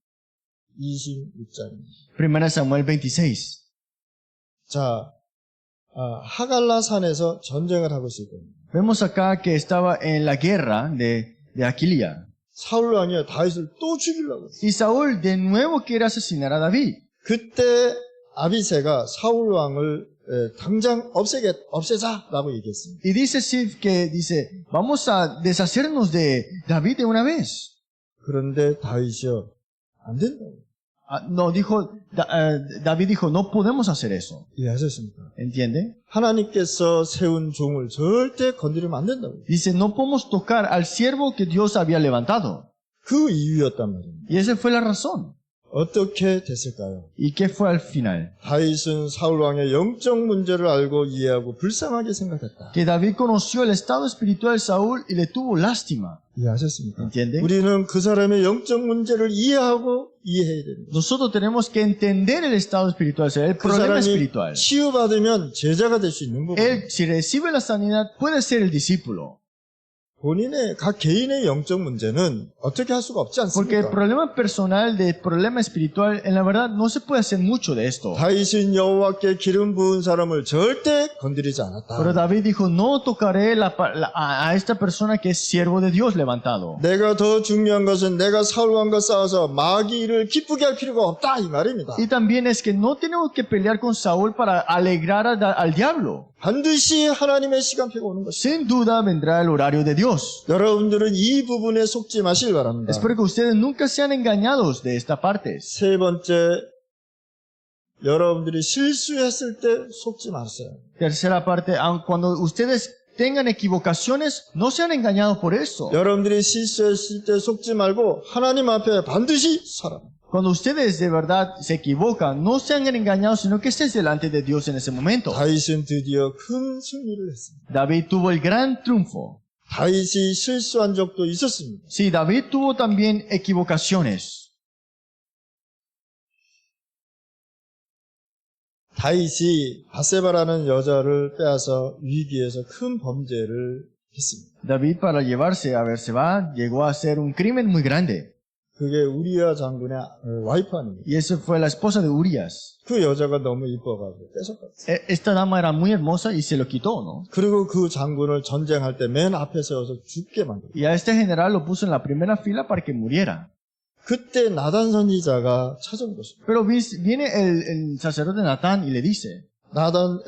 26장입니다. 1 Samuel 26. 자, 하갈라 산에서 전쟁을 하고 있을 겁니다. Vemos acá que estaba en la guerra de Aquilea. 사울 왕이 다윗을 또 죽이려고 했어요. Y Saúl de nuevo quiere asesinar a David. 그때 아비새가 사울 왕을 당장 없애자라고 얘기했습니다. Y dice Sif que dice, vamos a deshacernos de David de una vez. 그런데 다윗이요, 안 된다고. No, David dijo, no podemos hacer eso. 이해하셨습니까? ¿Entiende? 하나님께서 세운 종을 절대 건드리면 안 된다고. Dice, no podemos tocar al siervo que Dios había levantado. 그 이유였단 말입니다. Y esa fue la razón. 어떻게 됐을까요? ¿Y qué fue al final? 다윗은 사울 왕의 영적 문제를 알고 이해하고 불쌍하게 생각했다. Que David conoció el estado espiritual de Saúl y le tuvo lástima. 이해하셨습니까? ¿Entiende? 우리는 그 사람의 영적 문제를 이해하고 이해해야 됩니다. Nosotros tenemos que entender el estado espiritual, o sea, el 그 problema 사람이 espiritual. 치유받으면 제자가 될 수 있는 거고. Él, si recibe la sanidad, puede ser el discípulo. 본인의 각 개인의 영적 문제는 어떻게 할 수가 없지 Porque el 않습니까? problema personal del problema espiritual, en la verdad, no se puede hacer mucho de esto. 다윗은 여호와께 기름 부은 사람을 절대 건드리지 Pero 않았다. David dijo, no tocaré a esta persona que es siervo de Dios levantado. 내가 더 중요한 것은 내가 사울 왕과 싸워서 마귀를 기쁘게 할 필요가 없다 이 말입니다. Y también es que no tenemos que pelear con Saúl para alegrar al diablo. 반드시 하나님의 시간표가 오는 것이다. Sin duda vendrá el horario de Dios. 여러분들은 이 부분에 속지 마시길 바랍니다. Espero que ustedes nunca sean engañados de esta parte. 세 번째, 여러분들이 실수했을 때 속지 마세요. Tercera parte, aun cuando ustedes tengan equivocaciones, no sean engañados por eso. 여러분들이 실수했을 때 속지 말고 하나님 앞에 반드시 서라. Cuando ustedes de verdad se equivocan, no sean engañados, sino que estés delante de Dios en ese momento. 다윗은 드디어 큰 승리를 했습니다. David tuvo el gran triunfo. 다윗이 실수한 적도 있었습니다. Sí, David tuvo también equivocaciones. 다윗이 바세바라는 여자를 빼앗아 위기에서 큰 범죄를 했습니다. David, para llevarse a Berseba, llegó a hacer un crimen muy grande. 그게 우리야 장군의 와이프 아닙니까? Y esa fue la esposa de Urias. 그 여자가 너무 이뻐가지고 뺏었거든요. Esta dama era muy hermosa y se lo quitó, ¿no? 그리고 그 장군을 전쟁할 때 맨 앞에 세워서 죽게 만들었어요. Y a este general lo puso en la primera fila para que muriera. 그때 나단 선지자가 찾아온 것입니다. Pero viene el sacerdote Natán y le dice, 나단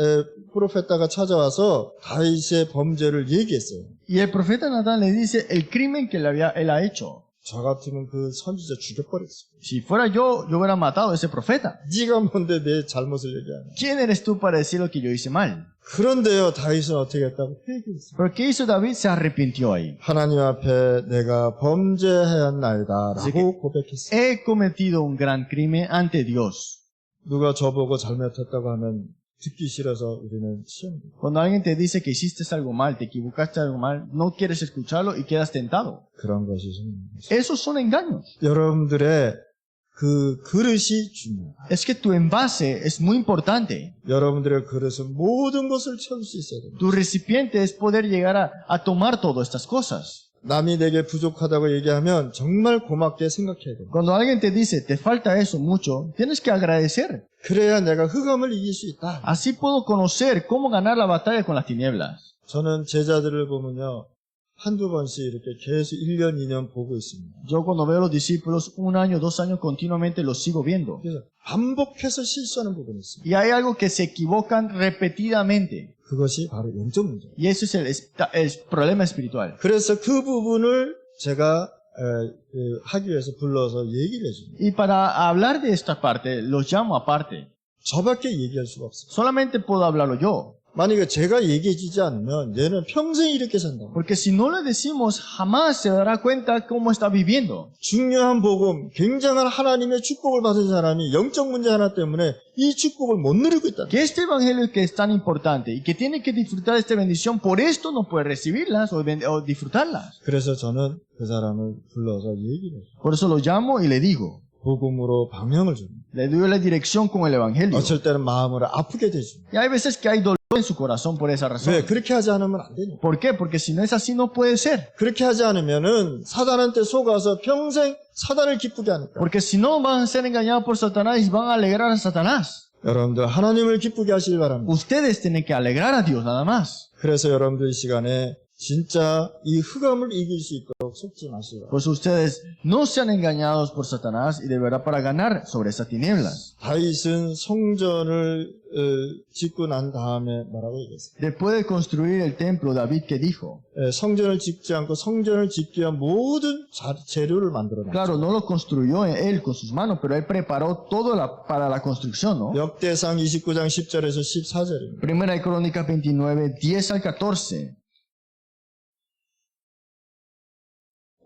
프로페타가 찾아와서 다윗의 범죄를 얘기했어요. y el profeta Natán le dice el crimen que él ha hecho. 저 같으면 그 선지자 죽여버렸어요. Si fuera yo hubiera matado a ese profeta. 네가 뭔데 내 잘못을 얘기하냐. ¿Quién eres tú para decir lo que yo hice mal? 그런데요, 다윗은 어떻게 했다고 회개했어요. ¿Pero qué hizo David? Se arrepintió ahí. 하나님 앞에 내가 범죄하였나이다 Así que 라고 고백했어요. he cometido un gran crimen ante Dios. 누가 저보고 잘못했다고 하면 듣기 싫어서 우리는 시험입니다. Cuando alguien te dice que hiciste algo mal, te equivocaste algo mal, no quieres escucharlo y quedas tentado. 그런 것이 생깁니다. Esos son engaños. 여러분들의 그 그릇이 중요해요. Es que tu envase es muy importante. 여러분들의 그릇은 모든 것을 채울 수 있어야 됩니다. Tu recipiente es poder llegar a tomar todas estas cosas. 남이 내게 부족하다고 얘기하면 정말 고맙게 생각해야 됩니다. Cuando alguien te dice, te falta eso mucho, tienes que agradecer. 그래야 내가 흑암을 이길 수 있다. Así puedo conocer cómo ganar la batalla con las tinieblas. 저는 제자들을 보면요. 한두 번씩 이렇게 계속 1년, 2년 보고 있습니다. Yo cuando veo a los discípulos, 1 año, 2 años continuamente los sigo viendo. 그래서 반복해서 실수하는 부분이 있습니다. Y hay algo que se equivocan repetidamente. 그것이 바로 영적 문제예요. Y eso es el problema espiritual. 그래서 그 부분을 제가 하기 위해서 불러서 얘기를 해줍니다. Y para hablar de esta parte, los llamo aparte. 저밖에 얘기할 수가 없어요. Solamente puedo hablarlo yo. 만약에 제가 얘기해주지 않으면 얘는 평생 이렇게 산다. Porque si no le decimos, jamás se dará cuenta cómo está viviendo. 중요한 복음, 굉장한 하나님의 축복을 받은 사람이 영적 문제 하나 때문에 이 축복을 못 누리고 있다. Que este evangelio que es tan importante y que tiene que disfrutar de esta bendición, por esto no puede recibirlas o disfrutarlas. 그래서 저는 그 사람을 불러서 얘기를 해요. Por eso lo llamo y le digo. 복음으로 방향을 줍니다. Le doy la dirección con el evangelio. 어쩔 때는 마음을 아프게 되죠. Y hay veces que hay dolor en su corazón por esa razón. 왜? 그렇게 하지 않으면 안 되니까. ¿Por qué? Porque si no es así, no puede ser. 그렇게 하지 않으면은 사단한테 속아서 평생 사단을 기쁘게 하니까. Porque si no, van a ser engañados por Satanás y van a alegrar a Satanás. 여러분들 하나님을 기쁘게 하시길 바랍니다. Ustedes tienen que alegrar a Dios nada más. 그래서 여러분들 이 시간에 진짜 이 흑암을 이길 수 있도록 속지 마시고. Pues ustedes no sean engañados por Satanás y de verdad para ganar sobre esas tinieblas. 다윗은 성전을 짓고 난 다음에 뭐라고 얘기했어요? Después de construir el templo, David que dijo, 성전을 짓지 않고 성전을 짓기 위한 모든 재료를 만들어놨어요. claro, no lo construyó él con sus manos, pero él preparó todo para la construcción, ¿no? 역대상 29장 10절에서 14절입니다. Primera de Crónicas 29, 10 al 14.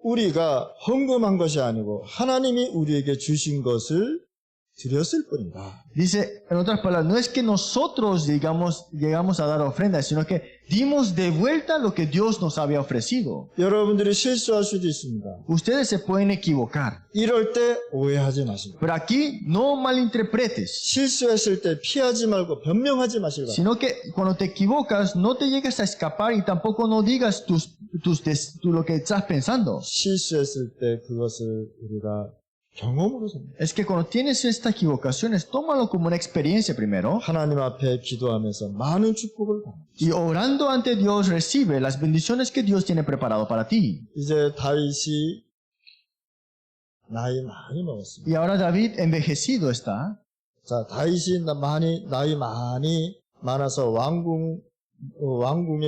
우리가 헌금한 것이 아니고 하나님이 우리에게 주신 것을 드렸을 뿐이다. Dice, en otras palabras, no es que nosotros llegamos a dar ofrendas, sino que dimos de vuelta lo que Dios nos había ofrecido. 여러분들이 실수할 수도 있습니다. Ustedes se pueden equivocar, 이럴 때 오해하지 마시고 pero aquí no malinterpretes, 실수했을 때 피하지 말고 변명하지 마시고 sino que cuando te equivocas no te llegues a escapar y tampoco no digas lo que estás pensando. 실수했을 때 그것을 우리가 경험으로 삽니다. Es que cuando tienes estas equivocaciones, tómalo como una experiencia primero. 하나님 앞에 기도하면서 많은 축복을 받습니다. Y orando ante Dios, recibe las bendiciones que Dios tiene preparado para ti. 이제 다윗이 나이 많이 먹었습니다. Y ahora David envejecido está. 자, 다윗이 나이 많이 많아서 왕궁에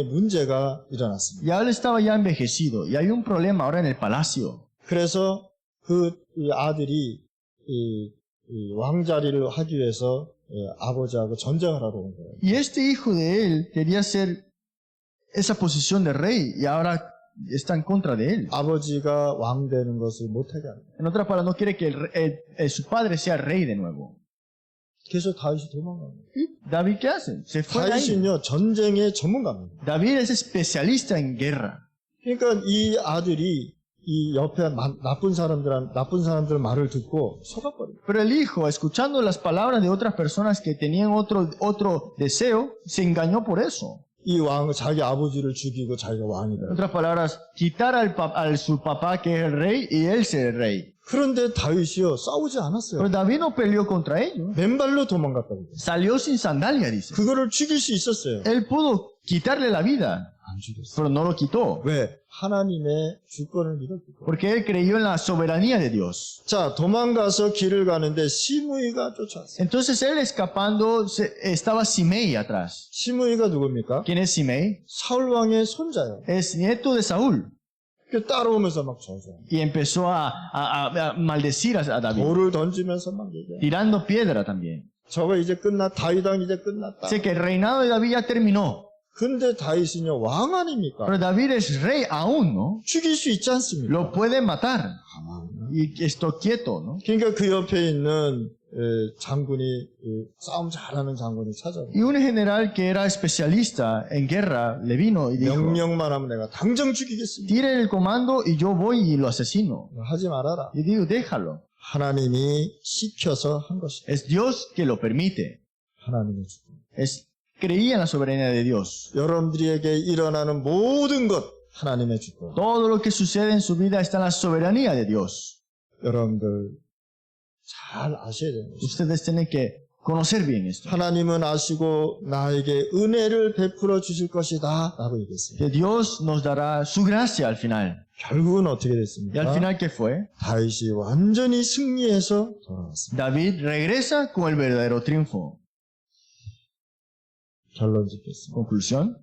문제가 일어났습니다. Ya él estaba ya envejecido. Y hay un problema ahora en el palacio. 그래서 이 아들이 이 왕자리를 하기 위해서 아버지하고 전쟁을 하러 온 거예요. Y este hijo de él quería ser esa posición de rey. Y ahora está en contra de él. 아버지가 왕 되는 것을 못하게 합니다. En otras palabras, no quiere que su padre sea rey de nuevo. 그래서 다윗이 도망갑니다. David, ¿qué hace? Se fue de ahí. 다윗은요, 전쟁의 전문가입니다. David es especialista en guerra. 그러니까 이 아들이 이 옆에 나쁜 사람들 말을 듣고 속아버립니다. Pero el hijo, escuchando las palabras de otras personas que tenían otro deseo, se engañó por eso. 이 자기 아버지를 죽이고 자기가 왕이 En 돼요. otras palabras, quitar su papá que es el rey y él ser el rey. 그런데 다윗이요, 싸우지 않았어요. Pero David no peleó contra ellos. 맨발로 도망갔다고. Salió sin sandalia, dice. 그거를 죽일 수 있었어요. Él pudo quitarle la vida, 안 죽였어요. pero no lo quitó. 왜? 하나님의 주권을 믿었기 때문에. Porque él creyó en la soberanía de Dios. 자, 도망가서 길을 가는데 시므이가 쫓아왔어요. Entonces él escapando, estaba Simei atrás. 시므이가 누굽니까? ¿Quién es Simei? 사울 왕의 손자예요. Es nieto de Saúl. 그 따라오면서 막 저주해요. Y empezó a maldecir a David, 돌을 던지면서 막 얘기해요. tirando piedra también. 저거 이제 다윗 왕 이제 끝났다. Sé que el reinado de David ya terminó. 근데 다윗은요, 왕 아닙니까? Pero David es rey aún, ¿no? 죽일 수 있지 않습니까? Lo puede matar. 가만히. Y esto quieto, ¿no? 그러니까 그 옆에 있는 장군이 싸움 잘하는 장군이 찾아와요. Y un general que era especialista en guerra le vino y dijo, 명령만 하면 내가 당장 죽이겠습니다. tire el comando y yo voy y lo asesino. 하지 말아라. Y digo, déjalo. 하나님이 시켜서 한 것이다. Es Dios que lo permite. 하나님의 주권. Creía en la soberanía de Dios. 여러분들에게 일어나는 모든 것 하나님의 주권. Todo lo que sucede en su vida está en la soberanía de Dios. 여러분들 잘 아셔야 되는 것입니다. Ustedes tienen que conocer bien esto. 하나님은 아시고 나에게 은혜를 베풀어 주실 것이다 라고 얘기했어요. Que Dios nos dará su gracia al final. 결국은 어떻게 ¿Y al 됐습니까? final qué fue? 다윗이 완전히 승리해서 돌아왔습니다. David regresa con el verdadero triunfo. 결론 짓겠습니다. Conclusión.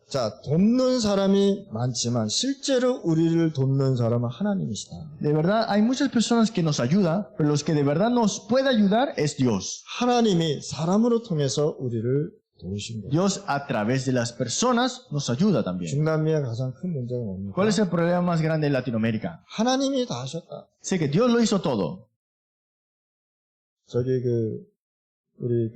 자, 돕는 사람이 많지만 실제로 우리를 돕는 사람은 하나님이시다. De verdad, hay muchas personas que nos ayudan, pero los que de verdad nos puede ayudar es Dios. 하나님이 사람으로 통해서 우리를 도우신 거예요. Dios a través de las personas nos ayuda también. 중남미의 가장 큰 문제가 뭡니까? ¿Cuál es el problema más grande de Latinoamérica? 하나님이 다 하셨다. Sé que Dios lo hizo todo. 저기 우리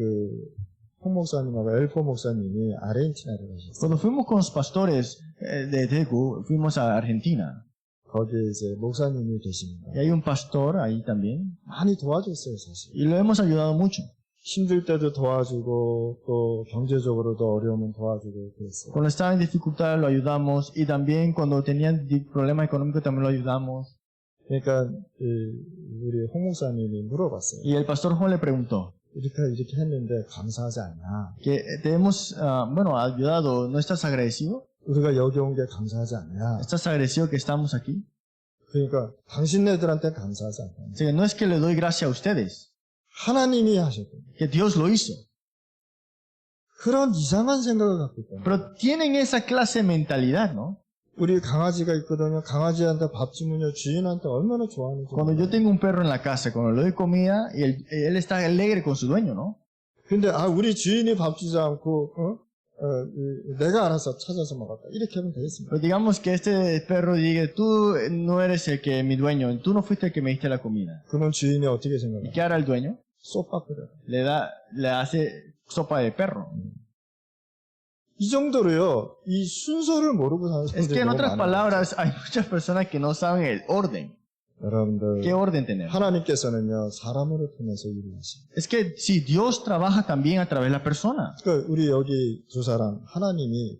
홍 목사님하고 엘포 목사님이 아르헨티나를 가셨어요. Cuando fuimos con los pastores de Tecu, fuimos a Argentina. 거기에 이제 목사님이 계십니다. Y hay un pastor ahí también. 많이 도와줬어요, 사실. Y lo hemos ayudado mucho. 힘들 때도 도와주고 또 경제적으로도 어려우면 도와주고 그랬어요. Cuando estaba en dificultad lo ayudamos. Y también cuando tenían problemas económicos también lo ayudamos. 그러니까 우리 홍 목사님이 물어봤어요. Y el pastor Juan le preguntó 이렇게 했는데 감사하지 않냐? que te hemos, ayudado. ¿No estás agradecido? 우리가 여기 온 게 감사하지 않냐? ¿Estás agradecido que estamos aquí? 그러니까 당신네들한테 감사하지 않냐? O sea, no es que le doy gracia a ustedes. 하나님이 하셨고 Que Dios lo hizo. 그런 이상한 생각을 갖고 있다. Pero tienen esa clase de mentalidad, ¿no? 우리 강아지가 있거든요. 강아지한테 밥 주면요 주인한테 얼마나 좋아하는지. Cuando yo tengo un perro en la casa, cuando le doy comida, y él está alegre con su dueño, ¿no? 근데 우리 주인이 밥 주지 않고 내가 알아서 찾아서 먹었다. 이렇게 하면 되겠습니다. Pero digamos que este perro diga, tú no eres el que mi dueño, tú no fuiste el que me diste la comida. 그러면 주인이 어떻게 ¿Y 생각해요? qué hará el dueño? 쏙밥 끓여. Le hace sopa de perro. 이 정도로요. 이 순서를 모르고 사는 Es que 사람들이 en 너무 otras 많아요. palabras, hay muchas personas que no saben el orden. 여러분들 ¿Qué orden tenemos? 하나님께서는요 사람으로 통해서 일을 하십니다. Es que si Dios trabaja también a través de la persona. 그러니까 우리 여기 두 사람 하나님이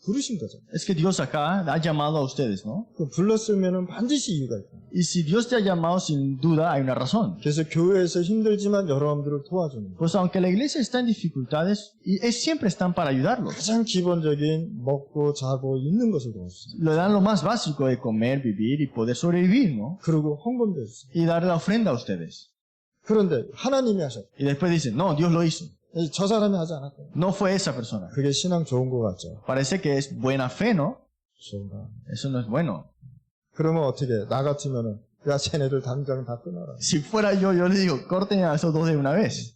부르신 거죠. Es que Dios acá ha llamado a ustedes, ¿no? 그 불렀으면은 반드시 이유가 있다. Y si Dios te ha llamado, sin duda hay una razón. 그래서 교회에서 힘들지만 여러분들을 도와주는 거예요. Pues aunque la iglesia está en dificultades, siempre están para ayudarlos. 가장 기본적인 먹고 자고 있는 것을 도와주세요. Le dan lo más básico de comer, vivir y poder sobrevivir, ¿no? 그리고 헌금도 해주세요. Y dar la ofrenda a ustedes. 그런데 하나님이 하셨다. Y después dicen, no, Dios lo hizo. 저 사람이 하지 않았다. No fue esa persona. 그게 신앙 좋은 것 같죠. Parece que es buena fe, ¿no? 좋은가. Eso no es bueno. 그러면 어떻게 나 같으면은 야 쟤네들 당장 다 끊어라. Si fuera yo le digo, corten a esos dos de una vez.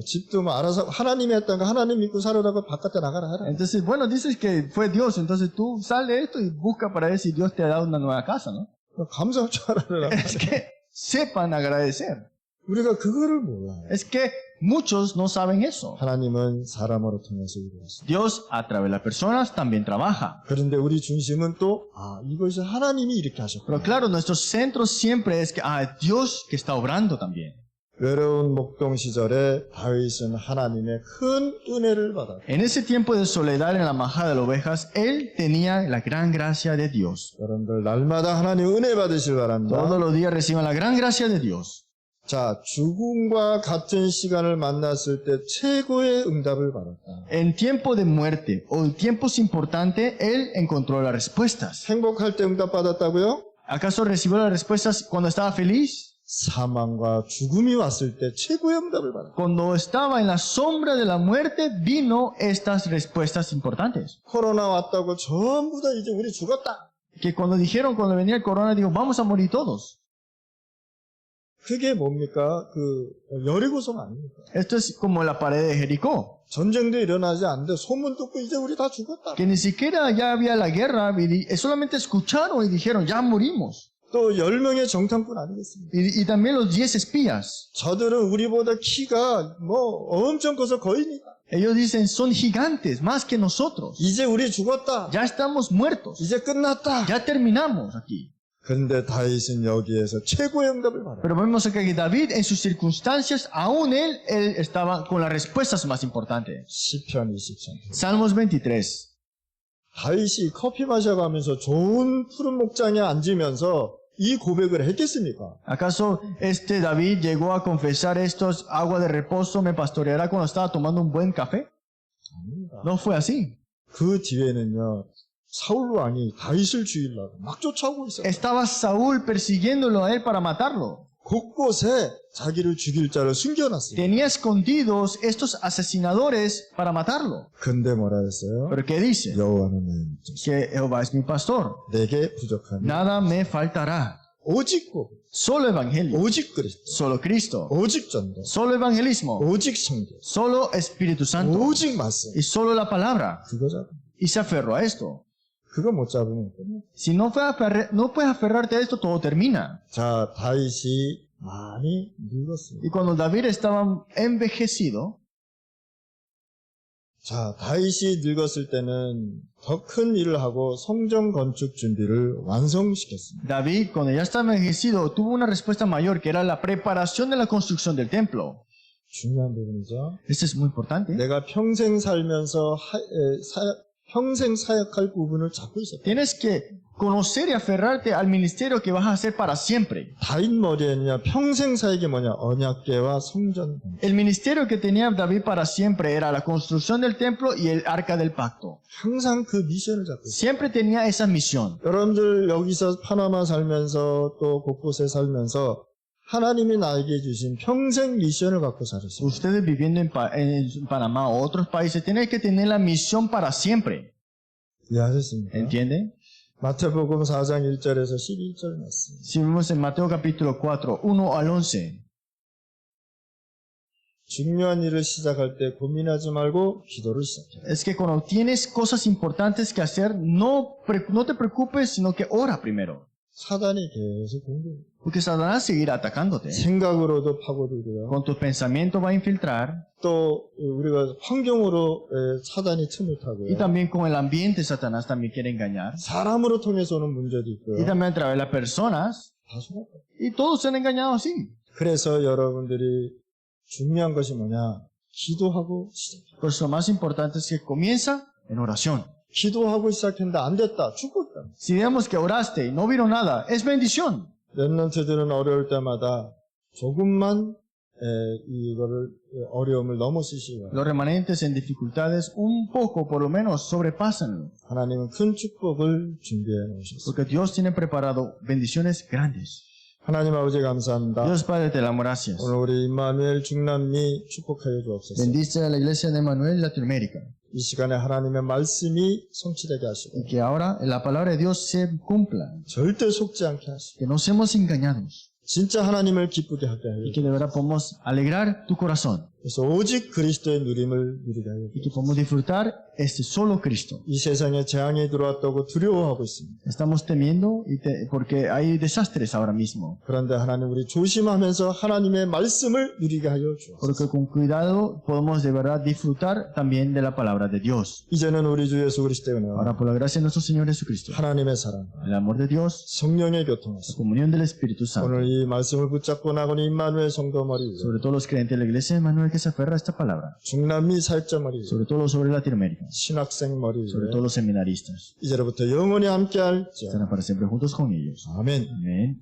집도 뭐 알아서 하나님이 했다는 거 하나님 믿고 살으라고 바깥에 나가라 하라. Entonces, bueno, dices que fue Dios, entonces tú sal de esto y busca para ver si Dios te ha dado una nueva casa, ¿no? 감사할 줄 알아라. Es que sepan agradecer. 우리가 그거를 몰라요. Es que muchos no saben eso. 하나님은 사람으로 통해서 일을 하십니다. Dios a través de las personas también trabaja. 그런데 우리 중심은 또 이것이 하나님이 이렇게 Pero 하셨구나. claro, nuestro centro siempre es que, Dios que está obrando también. 외로운 목동 시절에 다윗은 하나님의 큰 은혜를 받았다. En ese tiempo de soledad en la majada de las ovejas, él tenía la gran gracia de Dios. 여러분들 날마다 하나님 은혜 받으실 바랍니다. Todos los días reciban la gran gracia de Dios. 자, 죽음과 같은 시간을 만났을 때 최고의 응답을 받았다. En tiempo de muerte o en tiempos importantes, él encontró las respuestas. 행복할 때 응답 받았다고요? ¿Acaso recibió las respuestas cuando estaba feliz? 사망과 죽음이 왔을 때 최고의 응답을 받았다. Cuando estaba en la sombra de la muerte, vino estas respuestas importantes. 코로나 왔다고 전부 다 이제 우리 죽었다. Que cuando cuando venía el corona, digo, vamos a morir todos. 그게 뭡니까? 여리고성 아닙니까? Esto es como la pared de Jericó. 전쟁도 일어나지 않는데 소문 듣고 이제 우리 다 죽었다. Que ni siquiera ya había la guerra, solamente escucharon y dijeron, ya morimos. 또 10명의 정탐꾼 아니겠습니까? Y también los 10 espías. 저들은 우리보다 키가 엄청 커서 거인이다. Ellos dicen, son gigantes, más que nosotros. 이제 우리 죽었다. Ya estamos muertos. 이제 끝났다. Ya terminamos aquí. 근데 다윗은 여기에서 최고의 응답을 받아요. Pero vemos acá que David, en sus circunstancias, aún él estaba con las respuestas más importantes. 시편 23편. Salmos 23. 다윗이 커피 마셔가면서 좋은 푸른 목장에 앉으면서 이 고백을 했겠습니까? ¿Acaso David llegó a confesar estos agua de reposo me pastoreará cuando estaba tomando un buen café? 아닙니다. No fue así. 그 뒤에는요, 사울 왕이 다윗을 죽이려고 막 쫓아오고 있어요. Estaba Saúl persiguiéndolo a él para matarlo. 곳곳에 자기를 죽일 자를 숨겨놨어요. Tenía escondidos estos asesinadores para matarlo. 근데 뭐라 했어요? ¿Pero qué dice? 여호와는 내 목자. Que Jehová es mi pastor. 내게 부족함이 Nada me faltará. 오직 고 Solo evangelio. 오직 그리스도, Solo Cristo. 오직 전도, Solo evangelismo. 오직 성경, Solo Espíritu Santo. 오직 말씀. Y solo la palabra. 그거 잡아. Y se aferró a esto. 그거 못 잡으면 끝나. Si no puedes aferrarte a esto, todo termina. 자, 다윗이 많이 늙었습니다. Y cuando David estaba envejecido, 자, 다윗이 늙었을 때는 더 큰 일을 하고 성전 건축 준비를 완성시켰습니다. David, cuando ya estaba envejecido, tuvo una respuesta mayor, que era la preparación de la construcción del templo. 중요한 부분이죠. Esto es muy importante. 내가 평생 살면서 평생 사역할 부분을 잡고 있었다. Tienes que conocer y aferrarte al ministerio que vas a hacer para siempre. 다윗 머리에는요, 평생 사역이 뭐냐? 언약궤와 성전. El ministerio que tenía David para siempre era la construcción del templo y el arca del pacto. 항상 그 미션을 잡고 있어요. Siempre tenía esa misión. 여러분들 여기서 파나마 살면서 또 곳곳에 살면서 하나님이 나에게 주신 평생 미션을 갖고 살았어요. Ustedes viviendo en Panamá o otros países tienen que tener la misión para siempre. 이해하셨습니까? ¿Entienden? 마태복음 4장 1절에서 12절 말씀. Si vemos en Mateo capítulo 4, 1 al 11. 중요한 일을 시작할 때 고민하지 말고 기도를 시작해. Es que cuando tienes cosas importantes que hacer, no te preocupes, sino que ora primero. 사단이 계속 공격해. Porque Satanás seguirá atacándote. 생각으로도 파고들고요. Con tus pensamientos va a infiltrar. 또 우리가 환경으로 사단이 틈을 Y 타고요. también con el ambiente Satanás también quiere engañar. 사람으로 통해서 오는 문제도 Y 있고요. también a través de las personas. 다 속았다. Y todos se han engañado así. 그래서 여러분들이 중요한 것이 뭐냐? 기도하고 시작. Por eso lo más importante es que comienza en oración. 기도하고 시작했는데 안 됐다. 죽었다. Si vemos que oraste y no vieron nada, es bendición. 렘넌트들은 어려울 때마다 조금만 이거를 어려움을 넘어서시기 바랍니다. Los remanentes en dificultades, un poco por lo menos, sobrepásanlo. 하나님은 큰 축복을 준비해 놓으셨습니다. Porque Dios tiene preparado bendiciones grandes. 하나님 아버지 감사합니다. Dios Padre, te damos gracias. 오늘 우리 임마누엘 중남미 축복하여 주옵소서. Bendice a la iglesia de Manuel Latinoamérica. 이 시간에 하나님의 말씀이 성취되게 하시고 Y que ahora la palabra de Dios se cumpla. 절대 속지 않게 하시고 Que no seamos engañados. 진짜 하나님을 기쁘게 하게 Y 하여 que de verdad podamos alegrar tu corazón. 그래서 오직 그리스도의 누림을 누리게 하여 Y que podamos disfrutar este solo Cristo. 이 세상에 재앙이 들어왔다고 두려워하고 있습니다. Estamos temiendo porque hay desastres ahora mismo. 그런데 하나님 우리 조심하면서 하나님의 말씀을 누리게 하여 주옵소서. Porque con cuidado podemos de verdad disfrutar también de la palabra de Dios. 이제는 우리 주 예수 그리스도의 은혜와 Ahora por la gracia de nuestro Señor Jesucristo, 하나님의 사랑, el amor de Dios, 성령의 la 교통하심 comunión del Espíritu Santo, 오늘 이 말씀을 붙잡고 나가는 임마누엘 성도 머리 위에 sobre todo los creyentes de la iglesia de Manuel que se aferra a esta palabra, 중남미 사역자 머리 위에 sobre todo sobre Latinoamérica, 신학생 머리 sobre 위에 todo los seminaristas, 이제로부터 영원히 함께할지 estarán para siempre juntos con ellos. 아멘. Amén.